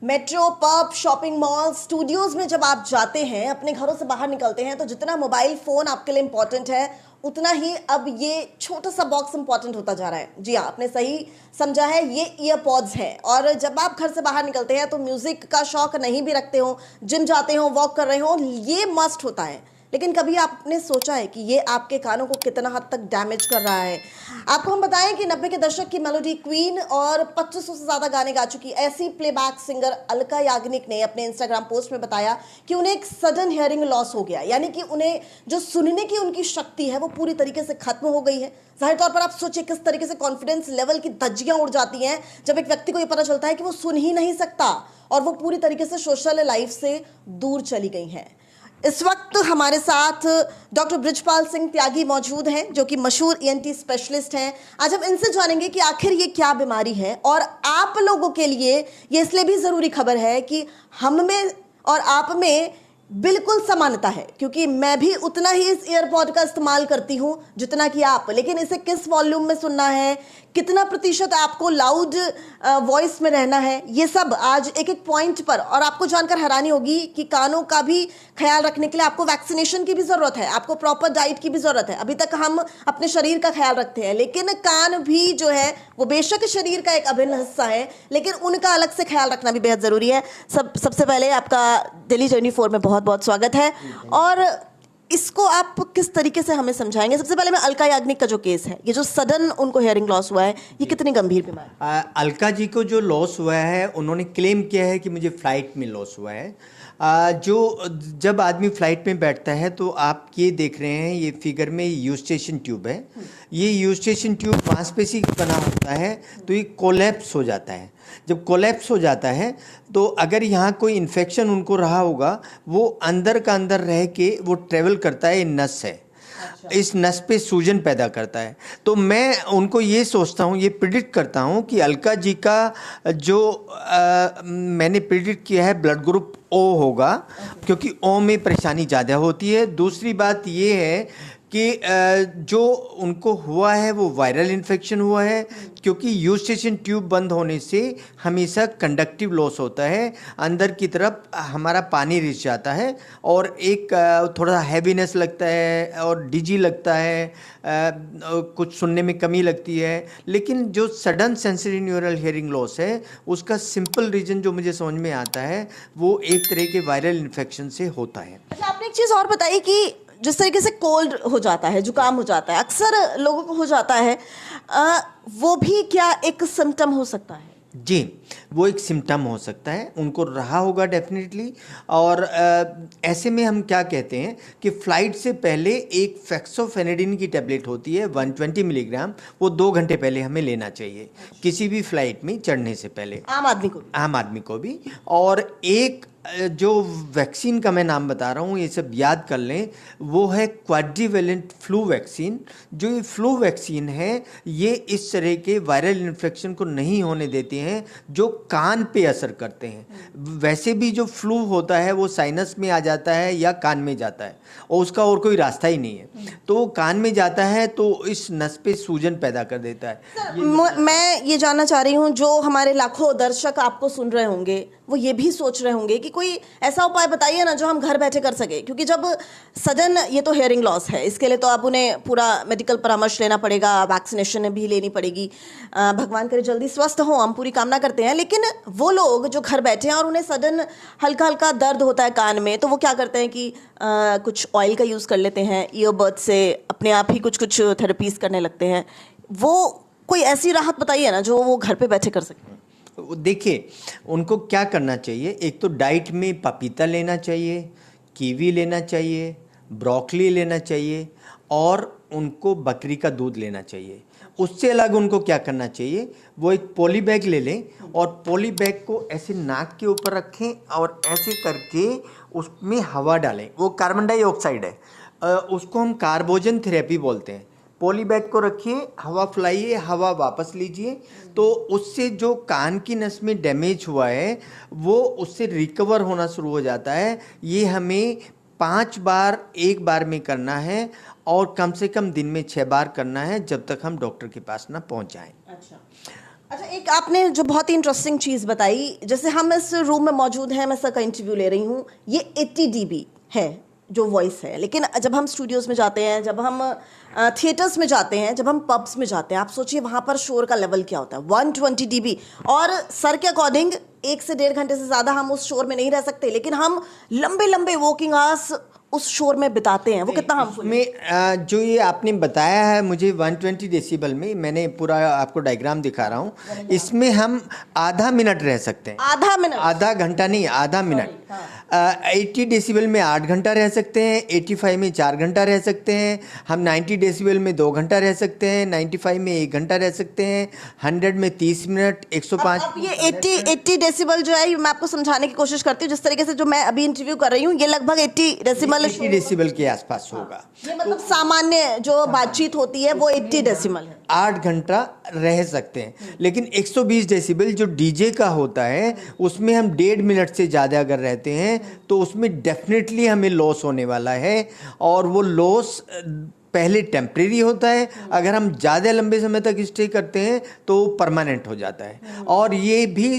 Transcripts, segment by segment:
Metro, pub, shopping mall, studios में जब आप जाते हैं, अपने घरों से बाहर निकलते हैं, तो जितना मोबाइल फोन आपके लिए इंपॉर्टेंट है, उतना ही अब ये छोटा सा बॉक्स इंपॉर्टेंट होता जा रहा है। जी हाँ, आपने सही समझा है, ये ईयरपॉड्स हैं। और जब आप घर से बाहर निकलते हैं तो म्यूजिक का शौक नहीं भी रखते हो, जिम जाते हो, वॉक कर रहे हो, ये मस्ट होता है। लेकिन कभी आपने सोचा है कि ये आपके कानों को कितना हद तक डैमेज कर रहा है? आपको हम बताएं कि 90 के दशक की मेलोडी क्वीन और 2500 से ज़्यादा गाने गा चुकी ऐसी प्लेबैक सिंगर अलका याग्निक ने अपने इंस्टाग्राम पोस्ट में बताया कि उन्हें एक सडन हियरिंग लॉस हो गया, यानी कि उन्हें जो सुनने की उनकी शक्ति है वो पूरी तरीके से खत्म हो गई है। जाहिर तौर पर आप सोचिए किस तरीके से कॉन्फिडेंस लेवल की धज्जियां उड़ जाती हैं जब एक व्यक्ति को ये पता चलता है कि वो सुन ही नहीं सकता और वो पूरी तरीके से सोशल लाइफ से दूर चली गई हैं। इस वक्त हमारे साथ डॉक्टर बृजपाल सिंह त्यागी मौजूद हैं, जो कि मशहूर ईएनटी स्पेशलिस्ट हैं। आज हम इनसे जानेंगे कि आखिर ये क्या बीमारी है और आप लोगों के लिए ये इसलिए भी ज़रूरी खबर है कि हम में और आप में बिल्कुल समानता है, क्योंकि मैं भी उतना ही इस ईयरपॉड का इस्तेमाल करती हूं जितना कि आप, लेकिन इसे किस वॉल्यूम में सुनना है, कितना प्रतिशत आपको लाउड वॉइस में रहना है, ये सब आज एक एक पॉइंट पर। और आपको जानकर हैरानी होगी कि कानों का भी ख्याल रखने के लिए आपको वैक्सीनेशन की भी ज़रूरत है, आपको प्रॉपर डाइट की भी ज़रूरत है। अभी तक हम अपने शरीर का ख्याल रखते हैं, लेकिन कान भी जो है वो बेशक शरीर का एक अभिन्न हिस्सा है, लेकिन उनका अलग से ख्याल रखना भी बेहद ज़रूरी है। सबसे पहले आपका दिल्ली 24 में बहुत बहुत स्वागत है। और इसको आप किस तरीके से हमें समझाएंगे? सबसे पहले मैं अलका याग्निक का जो केस है, ये जो सडन उनको हियरिंग लॉस हुआ है, ये कितनी गंभीर बीमारी? अलका जी को जो लॉस हुआ है, उन्होंने क्लेम किया है कि मुझे फ्लाइट में लॉस हुआ है। जो जब आदमी फ्लाइट में बैठता है तो आप ये देख रहे हैं, ये फिगर में यूस्टेशन ट्यूब है। ये यूस्टेशन ट्यूब मांसपेशी बना होता है, तो ये कोलैप्स हो जाता है। जब कोलैप्स हो जाता है तो अगर यहाँ कोई इन्फेक्शन उनको रहा होगा, वो अंदर का अंदर रह के वो ट्रेवल करता है, नस है। इस नस पे सूजन पैदा करता है। तो मैं उनको ये सोचता हूँ, ये प्रिडिक्ट करता हूँ कि अलका जी का जो मैंने प्रिडिक्ट किया है, ब्लड ग्रुप ओ होगा, क्योंकि ओ में परेशानी ज़्यादा होती है। दूसरी बात ये है कि जो उनको हुआ है वो वायरल इन्फेक्शन हुआ है, क्योंकि यूस्टेशन ट्यूब बंद होने से हमेशा कंडक्टिव लॉस होता है, अंदर की तरफ हमारा पानी रिस जाता है और एक थोड़ा हैवीनेस लगता है और डिजी लगता है, कुछ सुनने में कमी लगती है। लेकिन जो sudden sensory neural hearing loss है, उसका सिंपल रीजन जो मुझे समझ में आता है, वो एक तरह के वायरल इन्फेक्शन से होता है। अच्छा, आपने एक चीज़ और बताई कि जिस तरीके से कोल्ड हो जाता है, जुकाम हो जाता है, अक्सर लोगों को हो जाता है, वो भी क्या एक सिम्टम हो सकता है? जी, वो एक सिम्टम हो सकता है, उनको रहा होगा डेफिनेटली। और ऐसे में हम क्या कहते हैं कि फ़्लाइट से पहले एक फेक्सोफेनेडिन की टैबलेट होती है 120 मिलीग्राम, वो 2 घंटे पहले हमें लेना चाहिए, किसी भी फ्लाइट में चढ़ने से पहले, आम आदमी को भी। और एक जो वैक्सीन का मैं नाम बता रहा हूँ, ये सब याद कर लें, वो है क्वाड्रीवेलेंट फ्लू वैक्सीन। जो ये फ्लू वैक्सीन है, ये इस तरह के वायरल इन्फेक्शन को नहीं होने देते हैं जो कान पे असर करते हैं। वैसे भी जो फ्लू होता है वो साइनस में आ जाता है या कान में जाता है, और उसका और कोई रास्ता ही नहीं है। तो वो कान में जाता है तो इस नस पे सूजन पैदा कर देता है। मैं ये जानना चाह रही हूँ, जो हमारे लाखों दर्शक आपको सुन रहे होंगे, वो ये भी सोच रहे होंगे कि कोई ऐसा उपाय बताइए ना जो हम घर बैठे कर सके, क्योंकि जब सडन ये तो हियरिंग लॉस है, इसके लिए तो अब उन्हें पूरा मेडिकल परामर्श लेना पड़ेगा, वैक्सीनेशन भी लेनी पड़ेगी। भगवान करे जल्दी स्वस्थ हो, हम पूरी कामना करते हैं। लेकिन वो लोग जो घर बैठे हैं और उन्हें सडन हल्का हल्का दर्द होता है कान में, तो वो क्या करते हैं कि कुछ ऑयल का यूज़ कर लेते हैं, ईयरबड से अपने आप ही कुछ कुछ थेरेपीज करने लगते हैं। वो कोई ऐसी राहत बताइए ना जो वो घर पे बैठे कर सकें। देखिए, उनको क्या करना चाहिए, एक तो डाइट में पपीता लेना चाहिए, कीवी लेना चाहिए, ब्रोकली लेना चाहिए, और उनको बकरी का दूध लेना चाहिए। उससे अलग उनको क्या करना चाहिए, वो एक पॉली बैग ले लें और पॉली बैग को ऐसे नाक के ऊपर रखें और ऐसे करके उसमें हवा डालें। वो कार्बन डाइऑक्साइड है, उसको हम कार्बोजन थेरेपी बोलते हैं। पॉली बैग को रखिए, हवा फैलाइए, हवा वापस लीजिए, तो उससे जो कान की नस में डैमेज हुआ है वो उससे रिकवर होना शुरू हो जाता है। ये हमें 5 बार एक बार में करना है और कम से कम दिन में 6 बार करना है, जब तक हम डॉक्टर के पास ना पहुंच जाएं। अच्छा, अच्छा, एक आपने जो बहुत ही इंटरेस्टिंग चीज़ बताई, जैसे हम इस रूम में मौजूद हैं, मैं सर का इंटरव्यू ले रही हूँ, ये 80 dB है जो वॉइस है, लेकिन जब हम स्टूडियोज़ में जाते हैं, जब हम थिएटर्स में जाते हैं, जब हम पब्स में जाते हैं, आप सोचिए वहाँ पर शोर का लेवल क्या होता है, 120 dB। और सर के अकॉर्डिंग 1 से 1.5 घंटे से ज़्यादा हम उस शोर में नहीं रह सकते, लेकिन हम लंबे लंबे वॉकिंग आवर्स उस शोर में बिताते हैं, वो कितना हार्मफुल है? में जो ये आपने बताया है मुझे 120 डेसिबल में, मैंने पूरा आपको डायग्राम दिखा रहा हूँ, इसमें हम आधा मिनट रह सकते हैं। आधा मिनट? आधा घंटा नहीं, आधा मिनट। 80 डेसिबल में 8 घंटा रह सकते हैं, 85 में 4 घंटा रह सकते हैं, हम 90 डेसिबल में 2 घंटा रह सकते हैं, 95 में 1 घंटा रह सकते हैं, 100 में 30 मिनट, 105। अब ये 80 डेसिबल जो है, ये मैं आपको समझाने की कोशिश करती हूँ, जिस तरीके से जो मैं अभी इंटरव्यू कर रही हूँ, ये लगभग 80 डेसिबल 80 डेसिबल के आसपास होगा। ये मतलब सामान्य जो बातचीत होती है वो 80 डेसिमल है। 8 घंटा रह सकते हैं, लेकिन 120 डेसिबल जो डीजे का होता है उसमें हम 1.5 मिनट से ज़्यादा अगर रहते हैं तो उसमें डेफिनेटली हमें लॉस होने वाला है, और वो लॉस पहले टेम्परेरी होता है, अगर हम ज़्यादा लंबे समय तक स्टे करते हैं तो परमानेंट हो जाता है। और ये भी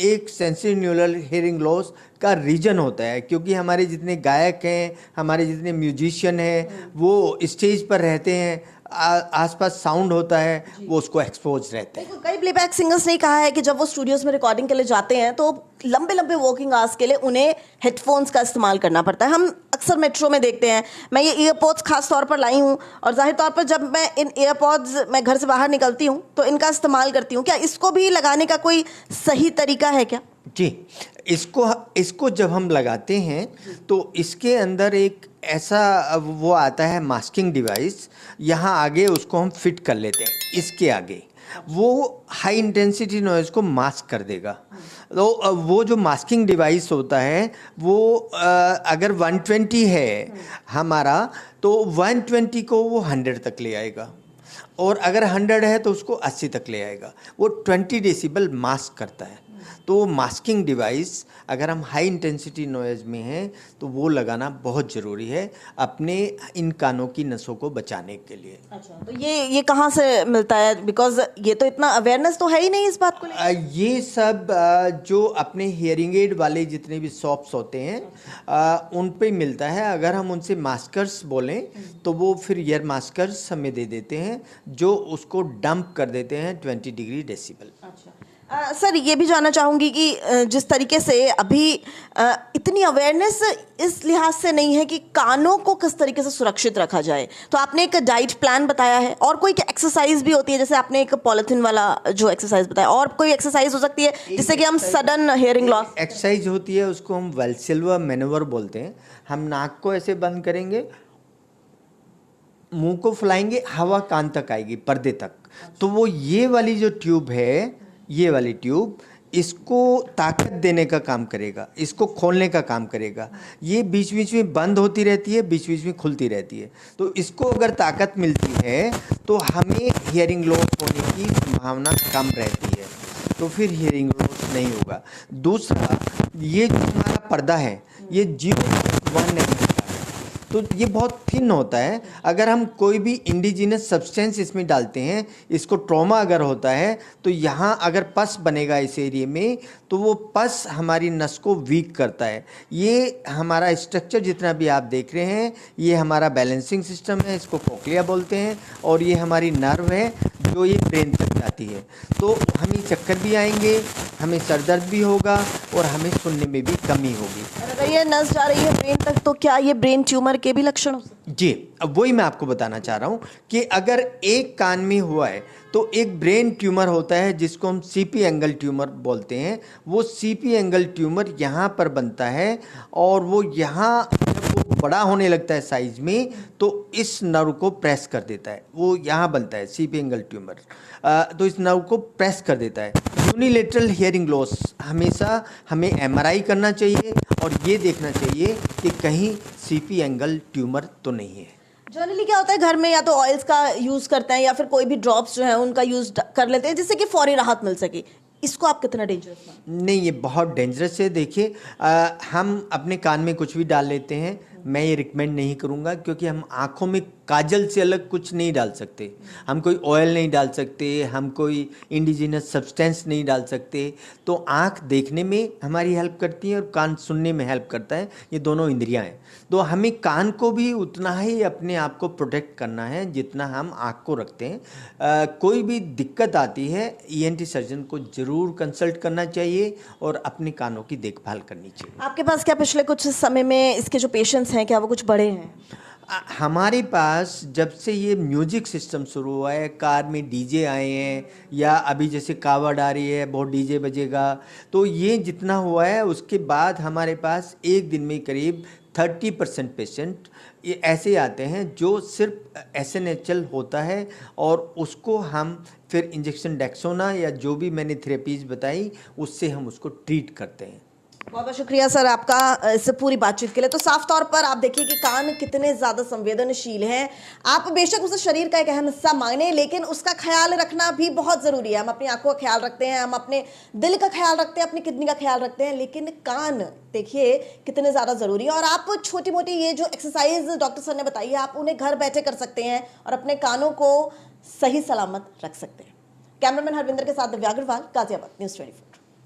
एक सेंसरी न्यूरल हियरिंग लॉस का रीजन होता है, क्योंकि हमारे जितने गायक हैं, हमारे जितने म्यूजिशियन हैं, वो स्टेज पर रहते हैं, आसपास साउंड होता है, वो उसको एक्सपोज रहते हैं। कई प्लेबैक सिंगर्स ने कहा है कि जब वो स्टूडियोज में रिकॉर्डिंग के लिए जाते हैं तो लंबे लंबे वॉकिंग आवर्स के लिए उन्हें हेडफोन्स का इस्तेमाल करना पड़ता है। हम अक्सर मेट्रो में देखते हैं, मैं ये ईयरपॉड्स खास तौर पर लाई हूँ, और जाहिर तौर पर जब मैं इन ईयरपॉड्स मैं घर से बाहर निकलती हूँ तो इनका इस्तेमाल करती हूँ। क्या इसको भी लगाने का कोई सही तरीका है क्या? जी, इसको जब हम लगाते हैं तो इसके अंदर एक ऐसा वो आता है मास्किंग डिवाइस, यहाँ आगे उसको हम फिट कर लेते हैं, इसके आगे वो हाई इंटेंसिटी नॉइज़ को मास्क कर देगा। तो वो जो मास्किंग डिवाइस होता है वो अगर 120 है हमारा, तो 120 को वो 100 तक ले आएगा, और अगर 100 है तो उसको 80 तक ले आएगा। वो 20 डेसिबल मास्क करता है। तो मास्किंग डिवाइस अगर हम हाई इंटेंसिटी नॉइज़ में हैं तो वो लगाना बहुत ज़रूरी है अपने इन कानों की नसों को बचाने के लिए। अच्छा, तो ये कहाँ से मिलता है? बिकॉज ये तो इतना अवेयरनेस तो है ही नहीं इस बात को लेकर। ये सब जो अपने हियरिंग एड वाले जितने भी शॉप्स होते हैं उन पे मिलता है। अगर हम उनसे मास्कर्स बोलें तो वो फिर ईयर मास्कर्स हमें दे देते हैं जो उसको डंप कर देते हैं 20 डिग्री डेसिबल। अच्छा, सर ये भी जानना चाहूँगी कि जिस तरीके से अभी इतनी अवेयरनेस इस लिहाज से नहीं है कि कानों को किस तरीके से सुरक्षित रखा जाए, तो आपने एक डाइट प्लान बताया है, और कोई एक्सरसाइज भी होती है, जैसे आपने एक पॉलिथीन वाला जो एक्सरसाइज बताया, और कोई एक्सरसाइज हो सकती है जिससे कि हम सडन हियरिंग लॉस? एक्सरसाइज होती है, उसको हम वेल्सिल्वा मैनोवर बोलते हैं। हम नाक को ऐसे बंद करेंगे, मुंह को फुलाएंगे, हवा कान तक आएगी, पर्दे तक। तो वो ये वाली जो ट्यूब है, ये वाली ट्यूब इसको ताकत देने का काम करेगा, इसको खोलने का काम करेगा। ये बीच बीच में बंद होती रहती है, बीच बीच में खुलती रहती है। तो इसको अगर ताकत मिलती है तो हमें हियरिंग लॉस होने की संभावना कम रहती है, तो फिर हियरिंग लॉस नहीं होगा। दूसरा, ये जो हमारा पर्दा है ये 0.1 नहीं होता है, तो ये बहुत थिन होता है। अगर हम कोई भी इंडिजिनस सब्सटेंस इसमें डालते हैं, इसको ट्रॉमा अगर होता है तो यहाँ अगर पस बनेगा इस एरिया में, तो वो पस हमारी नस को वीक करता है। ये हमारा स्ट्रक्चर जितना भी आप देख रहे हैं, ये हमारा बैलेंसिंग सिस्टम है, इसको कोक्लिया बोलते हैं, और ये हमारी नर्व है जो ये ब्रेन तक जाती है। तो हमें चक्कर भी आएंगे, हमें सर दर्द भी होगा, और हमें सुनने में भी कमी होगी। अगर ये नस जा रही है ब्रेन तक, तो क्या ये ब्रेन ट्यूमर के भी लक्षण हो सकते हैं? जी, अब वही मैं आपको बताना चाह रहा हूँ कि अगर एक कान में हुआ है तो एक ब्रेन ट्यूमर होता है जिसको हम सीपी एंगल ट्यूमर बोलते हैं। वो सीपी एंगल ट्यूमर यहाँ पर बनता है, और वो यहाँ जब वो बड़ा होने लगता है साइज में तो इस नर्व को प्रेस कर देता है। वो यहाँ बनता है सीपी एंगल ट्यूमर, तो इस नर्व को प्रेस कर देता है। यूनिलेटरल हियरिंग लॉस हमेशा हमें एमआरआई करना चाहिए और ये देखना चाहिए कि कहीं सीपी एंगल ट्यूमर तो नहीं है। जनरली क्या होता है, घर में या तो ऑयल्स का यूज़ करते हैं या फिर कोई भी ड्रॉप्स जो है उनका यूज़ कर लेते हैं जिससे कि फौरी राहत मिल सके। इसको आप कितना डेंजरस मानते हैं? नहीं, ये बहुत डेंजरस है। देखिए, हम अपने कान में कुछ भी डाल लेते हैं, मैं ये रिकमेंड नहीं करूँगा, क्योंकि हम आँखों में काजल से अलग कुछ नहीं डाल सकते, हम कोई ऑयल नहीं डाल सकते, हम कोई इंडिजिनस सब्सटेंस नहीं डाल सकते। तो आँख देखने में हमारी हेल्प करती है और कान सुनने में हेल्प करता है, ये दोनों इंद्रियां हैं। तो हमें कान को भी उतना ही अपने आप को प्रोटेक्ट करना है जितना हम आँख को रखते हैं। कोई भी दिक्कत आती है ईएनटी सर्जन को ज़रूर कंसल्ट करना चाहिए और अपने कानों की देखभाल करनी चाहिए। आपके पास क्या पिछले कुछ समय में इसके जो पेशेंट्स हैं क्या वो कुछ बढ़े हैं? हमारे पास जब से ये म्यूजिक सिस्टम शुरू हुआ है, कार में डीजे आए हैं, या अभी जैसे कावड़ आ रही है बहुत डीजे बजेगा, तो ये जितना हुआ है उसके बाद हमारे पास एक दिन में करीब 30% पेशेंट ये ऐसे आते हैं जो सिर्फ एसएनएचएल होता है और उसको हम फिर इंजेक्शन डेक्सोना या जो भी मैंने थेरेपीज बताई उससे हम उसको ट्रीट करते हैं। बहुत बहुत शुक्रिया सर आपका इस पूरी बातचीत के लिए। तो साफ तौर पर आप देखिए कि कान कितने ज़्यादा संवेदनशील हैं। आप बेशक उसे शरीर का एक अहम हिस्सा माने, लेकिन उसका ख्याल रखना भी बहुत ज़रूरी है। हम अपनी आंखों का ख्याल रखते हैं, हम अपने दिल का ख्याल रखते हैं, अपनी किडनी का ख्याल रखते हैं, लेकिन कान देखिए कितने ज़्यादा ज़रूरी है। और आप छोटी मोटी ये जो एक्सरसाइज डॉक्टर सर ने बताई है, आप उन्हें घर बैठे कर सकते हैं और अपने कानों को सही सलामत रख सकते हैं। कैमरामैन हरविंदर के साथ दिव्या अग्रवाल, गाजियाबाद, न्यूज़ 24।